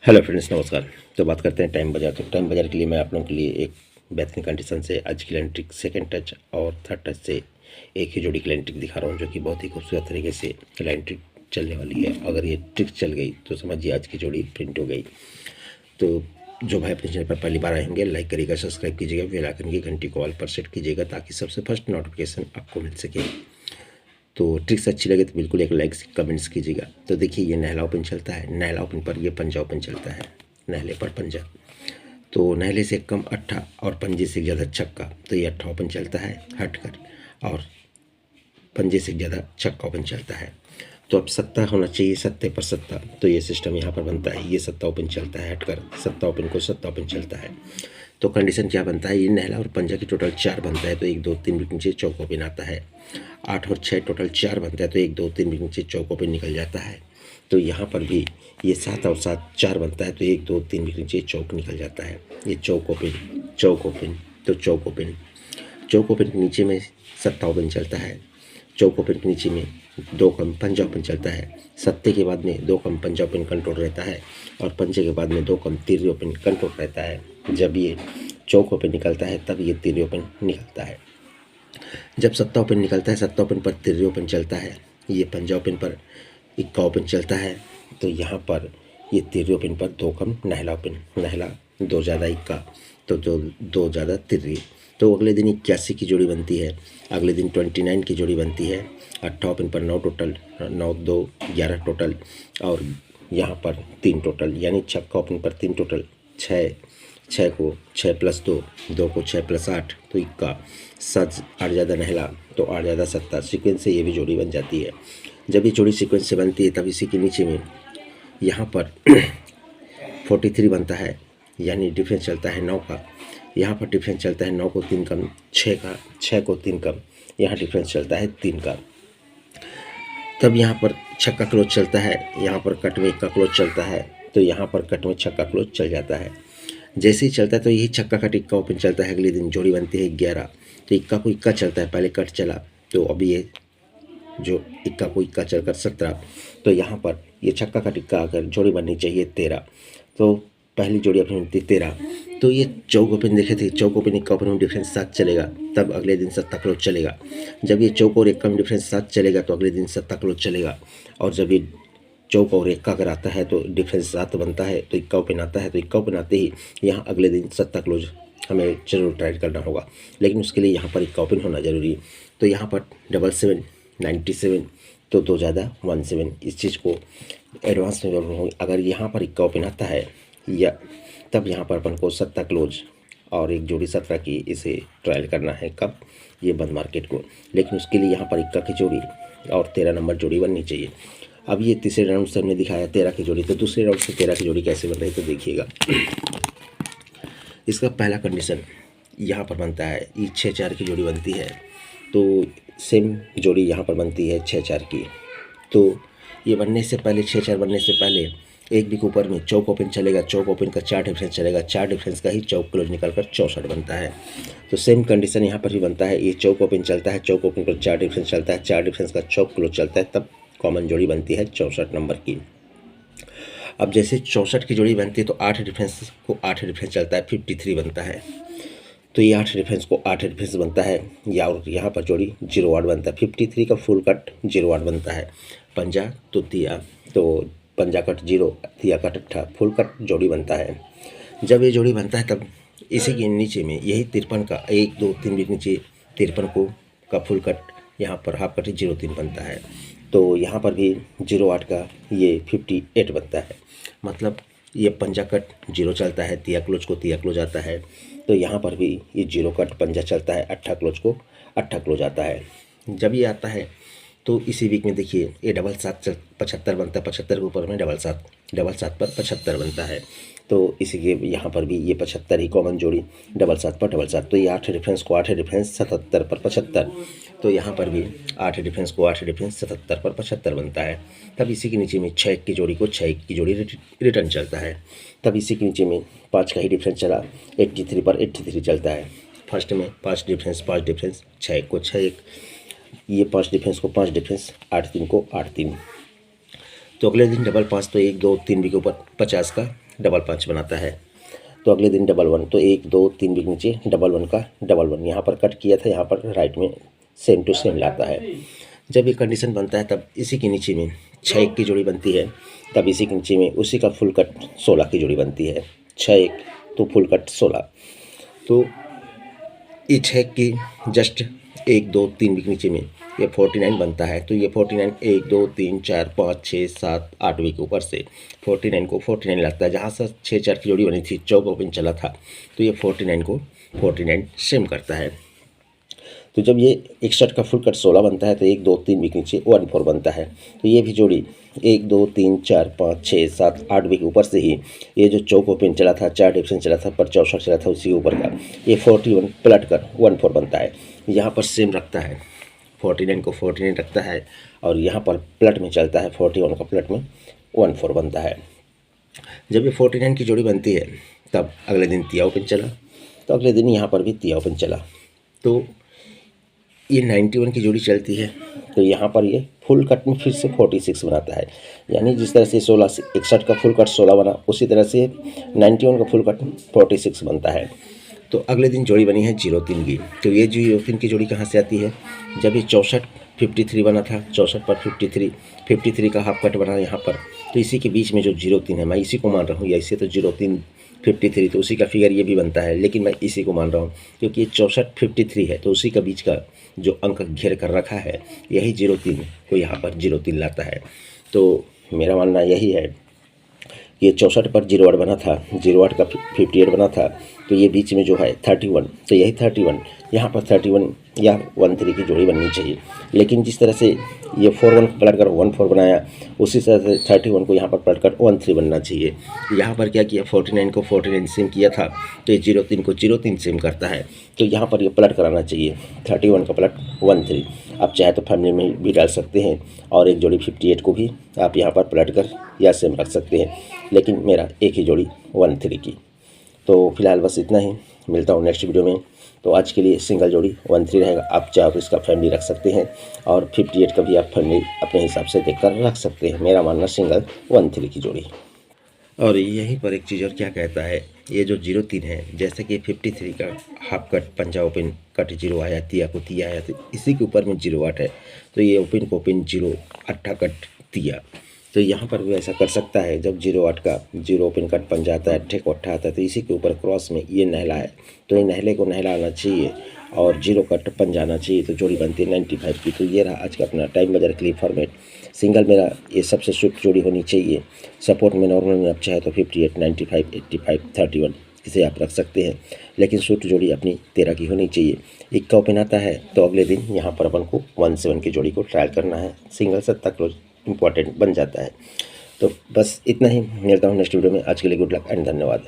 Hello friends, नमस्कार। तो बात करते हैं टाइम बाजार। तो टाइम बाजार के लिए मैं आप लोगों के लिए एक बेहतरीन कंडीशन से आज की लाइन ट्रिक सेकेंड टच और थर्ड टच से एक ही जोड़ी की लाइन ट्रिक दिखा रहा हूँ, जो कि बहुत ही खूबसूरत तरीके से लाइन ट्रिक चलने वाली है। अगर ये ट्रिक चल गई तो समझिए आज की जोड़ी प्रिंट हो गई। तो जो भाई अपने चैनल पर पहली बार आए होंगे, लाइक करिएगा, सब्सक्राइब कीजिएगा, बेल आइकन की घंटी को ऑल पर सेट कीजिएगा ताकि सबसे फर्स्ट नोटिफिकेशन आपको मिल सके। तो ट्रिक्स अच्छी लगे तो बिल्कुल एक लाइक कमेंट्स कीजिएगा। तो देखिए, ये नहला ओपन चलता है, नहला ओपन पर ये पंजा ओपन चलता है, नहले पर पंजा। तो नहले से कम अट्ठा और पंजे से ज़्यादा छक्का, तो ये अट्ठा ओपन चलता है हट कर, और पंजे से ज़्यादा छक्का ओपन चलता है। तो अब सत्ता होना चाहिए, सत्ते पर सत्ता, तो ये सिस्टम यहाँ पर बनता है। ये सत्ता ओपन चलता है हटकर, सत्ता ओपन को सत्ता ओपन चलता है। तो कंडीशन क्या बनता है, ये नहला और पंजा की टोटल 4 बनता है, तो 1 2 3 बिट नीचे चौक ओपन आता है। 8 और 6 टोटल 4 बनता है, तो 1 2 3 बिट नीचे चौक ओपन निकल जाता है। तो यहाँ पर भी ये 7 और 7 4 बनता है, तो 1 2 3 बिट नीचे चौक निकल जाता है। ये चौक ओपन, चौक ओपन, तो चौक ओपन, चौक ओपन के नीचे में सत्ता ओपन चलता है। चौक ओपन के नीचे में 2 कम पंजा ओपन चलता है। सत्ते के बाद में 2 कम पंजा ओपन कंट्रोल रहता है, और पंजे के बाद में 2 कम तिर्री ओपन कंट्रोल रहता है। जब ये चौक ओपन निकलता है तब ये तिर्री ओपन निकलता है। जब सत्ता ओपन निकलता है, सत्ता ओपन पर तिर्री ओपन चलता है, ये पंजा ओपन पर इक्का ओपन चलता है, तो यहाँ पर ये तिर्री ओपन पर 2 कम नहला ओपन, नहला 2 ज़्यादा इक्का, तो 2 ज़्यादा तिर्री। तो अगले दिन 81 की जोड़ी बनती है, अगले दिन 29 की जोड़ी बनती है। अट्ठा ओपन पर 9 टोटल, 9 2 11 टोटल, और यहाँ पर 3 टोटल, यानी छक्का ओपन पर 3 टोटल, 6 को 6 + 2, 2 को 6 + 8, तो इक्का, 7 8 ज़्यादा नहला, तो 8 ज़्यादा सत्ता। सीक्वेंस से ये भी जोड़ी बन जाती है। जब ये जोड़ी सीक्वेंस से बनती है तब इसी के नीचे में यहाँ पर 43 बनता है, यानी डिफरेंस चलता है 9 का। यहाँ पर डिफरेंस चलता है 9 को 3 कम 6 का, 6 को 3 कम, यहाँ डिफरेंस चलता है 3 का। तब यहाँ पर छक्का क्लोज चलता है, यहाँ पर कट में इक्का क्लोज चलता है, तो यहाँ पर कट में छक्का क्लोज चल जाता है। जैसे ही चलता है तो यही छक्का का इक्का ओपन चलता है। अगले दिन जोड़ी बनती है 11, तो इक्का को इक्का चलता है, पहले कट चला, तो अभी ये जो इक्का को इक्का चलकर 17, तो यहाँ पर ये छक्का का टिक्का आकर जोड़ी बननी चाहिए 13, तो पहली जोड़ी अपनी बनती 13। तो ये चौक ओपन देखे थे, चौक ओपन इक्का ओपन में डिफरेंस 7 चलेगा, तब अगले दिन सत्ता क्लोज चलेगा। जब ये चौक और इक्का में डिफरेंस 7 चलेगा तो अगले दिन सत्ता क्लोज चलेगा। और जब ये चौक और इक्का अगर आता है तो डिफरेंस 7 बनता है, तो इक्का ओपन आता है, तो इक्का ओपन आते ही यहाँ अगले दिन सत्ता क्लोज हमें जरूर ट्राई करना होगा, लेकिन उसके लिए यहाँ पर इक्का ओपन होना जरूरी है। तो यहाँ पर 77 97, तो 2 ज़्यादा 17। इस चीज़ को एडवांस में बोल रहा हूँ। अगर यहाँ पर इक्का ओपन आता है या तब यहाँ पर अपन को सत्ता क्लोज और एक जोड़ी 17 की इसे ट्रायल करना है, कब, ये बंद मार्केट को। लेकिन उसके लिए यहाँ पर इक्का की जोड़ी और 13 नंबर जोड़ी बननी चाहिए। अब ये तीसरे राउंड से हमने दिखाया 13 की जोड़ी, तो दूसरे राउंड से 13 की जोड़ी कैसे बन रही है तो देखिएगा। इसका पहला कंडीशन यहाँ पर बनता है, ये 6 4 की जोड़ी बनती है, तो सेम जोड़ी यहाँ पर बनती है 6 4 की। तो ये बनने से पहले, 6 4 बनने से पहले एक बिक ऊपर में चौक ओपन चलेगा, चौक ओपन का 4 डिफरेंस चलेगा, 4 डिफरेंस का ही चौक क्लोज निकलकर 64 बनता है। तो सेम कंडीशन यहाँ पर भी बनता है, ये चौक ओपन चलता है, चौक ओपन पर 4 डिफरेंस चलता है, 4 डिफरेंस का चौक क्लोज चलता है, तब कॉमन जोड़ी बनती है 64 नंबर की। अब जैसे 64 की जोड़ी बनती है तो 8 डिफरेंस को 8 डिफरेंस चलता है, 53 बनता है। तो ये 8 डिफरेंस को 8 डिफरेंस बनता है, या और यहाँ पर जोड़ी 08 बनता है। 53 का फुल कट 08 बनता है। पंजा तो तिया, तो पंजा कट 0, तिया कट 8, फुल कट जोड़ी बनता है। जब ये जोड़ी बनता है तब इसी के नीचे में यही 53 का 1 2 3 के नीचे 53 को का फुल कट, यहाँ पर हाफ कट 03 बनता है। तो यहाँ पर भी 08 का ये 58 बनता है। मतलब ये पंजा कट 0 चलता है, तिया क्लोज को तिया क्लोज आता है, तो यहाँ पर भी ये 0 कट पंजा चलता है, 8 क्लोज को 8 क्लोज आता है। जब ये आता है तो इसी वीक में देखिए ये 7 75 बनता है, 75 के ऊपर में 7 7 पर 75 बनता है। तो इसी के यहाँ पर भी ये 75 ही कॉमन जोड़ी 7 पर 7, तो ये 8 डिफरेंस को 8 डिफरेंस 77 पर 75, तो यहाँ पर भी 8 डिफरेंस को 8 डिफरेंस 77 पर 75 बनता है। तब इसी के नीचे में 6 की जोड़ी को 6 की जोड़ी रिटर्न चलता है। तब इसी के नीचे में 5 का ही डिफरेंस चला, 83 पर 83 चलता है। फर्स्ट में 5 डिफरेंस 6 को 6 1, ये 5 डिफरेंस को 5 डिफरेंस 8 3 को 8 3। तो अगले दिन डबल 5 तो 1 2 3 के ऊपर 50 का डबल 5 बनाता है। तो अगले दिन डबल 1 तो 1 2 3 के नीचे डबल 1 का डबल 1 यहाँ पर कट किया था, यहाँ पर राइट में सेम टू सेम लाता है। जब ये कंडीशन बनता है तब इसी के नीचे में 6 1 की जोड़ी बनती है, तब इसी के नीचे में उसी का फुल कट 16 की जोड़ी बनती है। 6 1 तो फुल कट 16, तो ये 6 की जस्ट 1 2 3 के नीचे में ये 49 बनता है। तो ये 49 1 2 3 4 5 6 7 8 के ऊपर से 49 को 49 लगता है। जहाँ से 6 4 की जोड़ी बनी थी, चौक ओपन चला था, तो ये 49 को 49 सेम करता है। तो जब ये 61 का फुल कट 16 बनता है तो 1 2 3 के नीचे 1 4 बनता है। तो ये भी जोड़ी 1 2 3 4 5 6 7 8 के ऊपर से ही ये जो चौक ओपन चला था, 4 डिवीजन चला था, पर 64 चला था, उसी के ऊपर का ये 41 पलट कर 1 4 बनता है। यहाँ पर सेम रखता है, 49 को 49 रखता है, और यहाँ पर प्लट में चलता है 41 का प्लट में 1 4 बनता है। जब ये 49 की जोड़ी बनती है तब अगले दिन तिया ओपन चला, तो अगले दिन यहाँ पर भी तिया ओपन चला, तो ये 91 की जोड़ी चलती है। तो यहाँ पर ये फुल कट में फिर से 46 बनाता है। यानी जिस तरह से 61 का फुल कट 16 बना, उसी तरह से 91 का फुल कट 46 बनता है। तो अगले दिन जोड़ी बनी है 03 की। तो ये 03 की जोड़ी कहाँ से आती है? जब ये 64 53 बना था, 64 पर 53 का हाफ कट बना यहाँ पर, तो इसी के बीच में जो 03 है, मैं इसी को मान रहा हूँ, या इसे तो 03 53 तो उसी का फिगर ये भी बनता है, लेकिन मैं इसी को मान रहा हूँ क्योंकि ये 64 53 है, तो उसी का बीच का जो अंक घेर कर रखा है यही 03 को यहाँ पर 03 लाता है। तो मेरा मानना यही है, ये 64 पर 08 बना था, 08 का 58 बना था, तो ये बीच में जो है 31, तो यही 31 यहाँ पर 31 या 13 की जोड़ी बननी चाहिए। लेकिन जिस तरह से ये 41 को पलट कर 14 बनाया, उसी तरह से 31 को यहाँ पर पलट कर 13 बनना चाहिए। यहाँ पर क्या किया, 49 को 49 सेम किया था, तो ये 03 को 03 सेम करता है, तो यहाँ पर ये पलट कराना चाहिए 31 का पलट 13। आप चाहे तो फैमिली में भी डाल सकते हैं, और एक जोड़ी 58 को भी आप यहाँ पर पलट कर या सेम रख सकते हैं, लेकिन मेरा एक ही जोड़ी 13 की। तो फिलहाल बस इतना ही, मिलता हूँ नेक्स्ट वीडियो में। तो आज के लिए सिंगल जोड़ी 13 रहेगा, आप चाहो तो इसका फैमिली रख सकते हैं, और 58 का भी आप फैमिली अपने हिसाब से देखकर रख सकते हैं। मेरा मानना सिंगल 13 की जोड़ी। और यहीं पर एक चीज़ और क्या कहता है, ये जो 03 है, जैसे कि 53 का हाफ कट पंजा ओपन कट 0 आया, तिया को तिया आया, तो इसी के ऊपर में 08 है, तो ये ओपन को ओपन 0 अट्ठा कट तिया, तो यहाँ पर भी ऐसा कर सकता है। जब 08 का 0 ओपन कट पंजा आता है, अट्ठे को अट्ठा आता है, तो इसी के ऊपर क्रॉस में ये नहला है, तो ये नहले को नहला आना चाहिए और 0 कट पंजा आना चाहिए, तो जोड़ी बनती है 95 की। तो ये रहा आज का अपना टाइम बाजार क्लिप फॉर्मेट। सिंगल मेरा ये सबसे स्विफ्ट जोड़ी होनी चाहिए। सपोर्ट में नॉर्मल में आप चाहे तो 58 95 85 31 इसे आप रख सकते हैं, लेकिन स्विफ्ट जोड़ी अपनी 13 की होनी चाहिए। एक का ओपन आता है तो अगले दिन यहाँ पर अपन को 17 की जोड़ी को ट्रायल करना है, सिंगल 7 क्लोज इंपॉर्टेंट बन जाता है। तो बस इतना ही, मिलता हूँ नेक्स्ट वीडियो में। आज के लिए गुड लक एंड धन्यवाद।